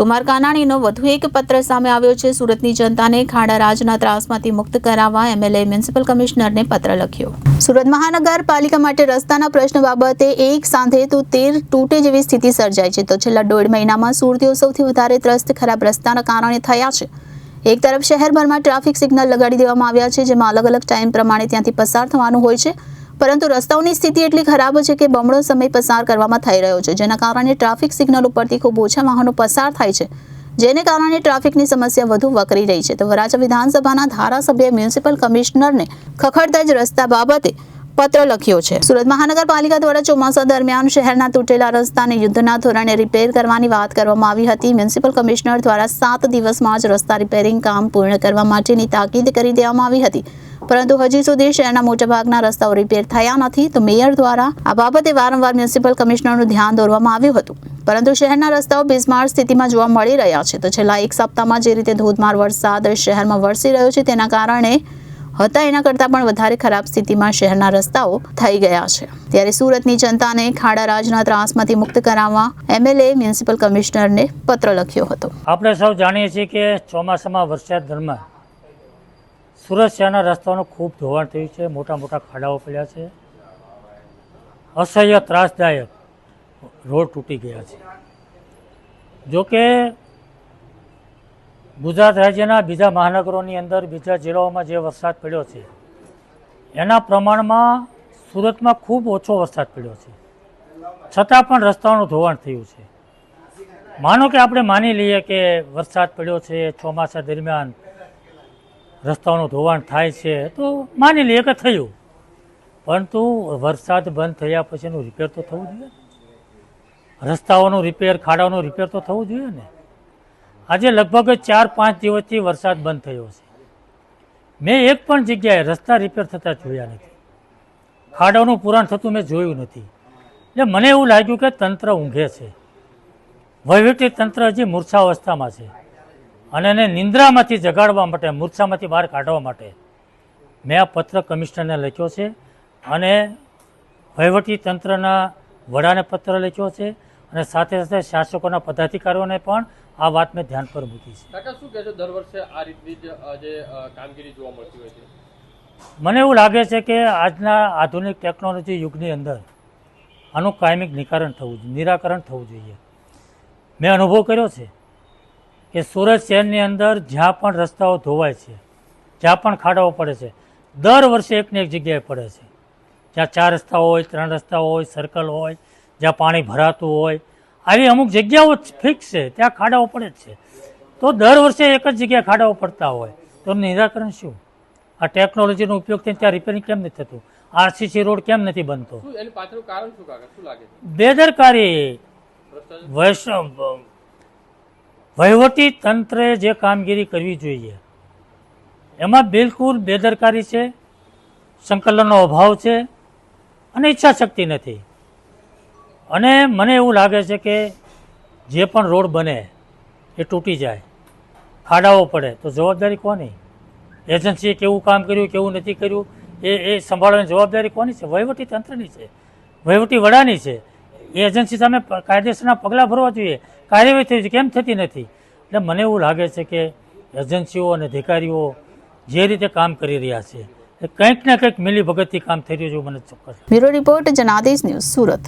કુમાર કાનાણીનો વધુ એક પત્ર સામે આવ્યો છે। સુરતની જનતાને ખાડા રાજના ત્રાસમાંથી મુક્ત કરાવવા એમએલએ મ્યુનિસિપલ કમિશનરને પત્ર લખ્યો। સુરત મહાનગરપાલિકા માટે રસ્તાના પ્રશ્ન બાબતે એક સાંધે તો તેર તૂટે જેવી સ્થિતિ સર્જાઈ છે। તો છેલ્લા 1.5 મહિનામાં સુરતીઓ સૌથી વધારે ત્રસ્ત ખરાબ રસ્તાના કારણે થયા છે। એક તરફ શહેરભરમાં ટ્રાફિક સિગ્નલ લગાડી દેવામાં આવ્યા છે, જેમાં અલગ અલગ ટાઈમ પ્રમાણે ત્યાંથી પસાર થવાનું હોય છે, પરંતુ રસ્તાઓની સ્થિતિ એટલી ખરાબ છે કે બમણો સમય પસાર કરવામાં થઈ રહ્યો છે, જેના કારણે ટ્રાફિક સિગ્નલ ઉપરથી ખૂબ ઓછા વાહનો પસાર થાય છે, જેને કારણે ટ્રાફિકની સમસ્યા વધુ વકરી રહી છે। તો વરાછા વિધાનસભાના ધારાસભ્ય મ્યુનિસિપલ કમિશનરને ખખડધજ રસ્તા બાબતે પત્ર લખ્યો છે। સુરત મહાનગરપાલિકા દ્વારા ચોમાસા દરમિયાન શહેરના તૂટેલા રસ્તાને યુદ્ધના ધોરણે રિપેર કરવાની વાત કરવામાં આવી હતી। મ્યુનિસિપલ કમિશનર દ્વારા 7 દિવસમાં જ રસ્તા રિપેરિંગ કામ પૂર્ણ કરવા માટેની તાકીદ કરી દેવામાં આવી હતી, પરંતુ હજી સુધી શહેરના મોટાભાગના રસ્તાઓ રિપેર થયા નથી। તો મેયર દ્વારા આ બાબતે વારંવાર મ્યુનિસિપલ કમિશનરનું ધ્યાન દોરવામાં આવ્યું હતું, પરંતુ શહેરના રસ્તાઓ બિસ્માર સ્થિતિમાં જોવા મળી રહ્યા છે। તો છેલ્લા એક સપ્તાહમાં જે રીતે ધોધમાર વરસાદ શહેરમાં વરસી રહ્યો છે, તેના કારણે એના કરતાં પણ વધારે ખરાબ સ્થિતિમાં શહેરના રસ્તાઓ થઈ ગયા છે। ત્યારે સુરતની જનતાને ખાડા રાજના ત્રાસમાંથી મુક્ત કરાવવા એમએલએ મ્યુનિસિપલ કમિશનરને પત્ર લખ્યો હતો। આપણે સૌ જાણીએ છીએ કે ચોમાસામાં વરસાદ દરમિયાન સુરત શહેરના રસ્તાઓનું ખૂબ ધોવાણ થયું છે, મોટા મોટા ખાડાઓ પડ્યા છે, અસહ્ય ત્રાસદાયક રોડ તૂટી ગયા છે। જોકે ગુજરાત રાજ્યના બીજા મહાનગરોની અંદર, બીજા જિલ્લાઓમાં જે વરસાદ પડ્યો છે એના પ્રમાણમાં સુરતમાં ખૂબ ઓછો વરસાદ પડ્યો છે, છતાં પણ રસ્તાઓનું ધોવાણ થયું છે। માનો કે આપણે માની લઈએ કે વરસાદ પડ્યો છે, ચોમાસા દરમિયાન રસ્તાઓનું ધોવાણ થાય છે, તો માની લઈએ કે થયું, પરંતુ વરસાદ બંધ થયા પછીનું રિપેર તો થવું જોઈએ, રસ્તાઓનું રિપેર, ખાડાઓનું રિપેર તો થવું જોઈએ ને। આજે લગભગ 4-5 દિવસથી વરસાદ બંધ થયો છે, મેં એક પણ જગ્યાએ રસ્તા રિપેર થતા જોયા નથી, ખાડાઓનું પુરાણ થતું મેં જોયું નથી। એટલે મને એવું લાગ્યું કે તંત્ર ઊંઘે છે, વહીવટી તંત્ર હજી મૂર્છાવસ્થામાં છે, અને એને નિંદ્રામાંથી જગાડવા માટે, મૂર્છામાંથી બહાર કાઢવા માટે મેં આ પત્ર કમિશનરને લખ્યો છે, અને વહીવટી તંત્રના વડાને પત્ર લખ્યો છે, અને સાથે સાથે શાસકોના પદાધિકારીઓને પણ આ વાત મેં ધ્યાન પર મૂકી છે। કાકા, શું કહેશો, દર વર્ષે આ રીતની જે કામગીરી જોવા મળતી હોય છે? મને એવું લાગે છે કે આજના આધુનિક ટેકનોલોજી યુગની અંદર આનું કાયમિક નિરાકરણ થવું જોઈએ। મેં અનુભવ કર્યો છે કે સુરત શહેરની અંદર જ્યાં પણ રસ્તાઓ ધોવાય છે, જ્યાં પણ ખાડાઓ પડે છે, દર વર્ષે એકને એક જગ્યાએ પડે છે, જ્યાં 4 રસ્તા હોય, 3 રસ્તા હોય, સર્કલ હોય, જ્યાં પાણી ભરાતું હોય, આવી અમુક જગ્યાઓ ફિક્સ છે, ત્યાં ખાડાઓ પડે જ છે। તો દર વર્ષે એક જ જગ્યાએ ખાડાઓ પડતા હોય તો નિરાકરણ શું? આ ટેકનોલોજીનો ઉપયોગ થઈને ત્યાં રિપેરિંગ કેમ નથી થતું? આરસીસી રોડ કેમ નથી બનતો? એની પાછળનું કારણ શું કાકા, શું લાગે છે? બેદરકારી। વહીવટી તંત્રે જે કામગીરી કરવી જોઈએ એમાં બિલકુલ બેદરકારી છે, સંકલનનો અભાવ છે, અને ઈચ્છાશક્તિ નથી। અને મને એવું લાગે છે કે જે પણ રોડ બને એ તૂટી જાય, ખાડાઓ પડે, તો જવાબદારી કોની? એજન્સીએ કેવું કામ કર્યું, કેવું નથી કર્યું, એ સંભાળવાની જવાબદારી કોની છે? વહીવટી તંત્રની છે, વહીવટી વડાની છે। એ એજન્સી સામે કાયદેસરના પગલાં ભરવા જોઈએ, કાર્યવાહી થવી જોઈએ, કેમ થતી નથી? એટલે મને એવું લાગે છે કે એજન્સીઓ અને અધિકારીઓ જે રીતે કામ કરી રહ્યા છે એ કંઈક ને કંઈક મિલીભગતથી કામ થઈ રહ્યું છે, મને ચોક્કસ। Bureau report, Janadesh news, Surat.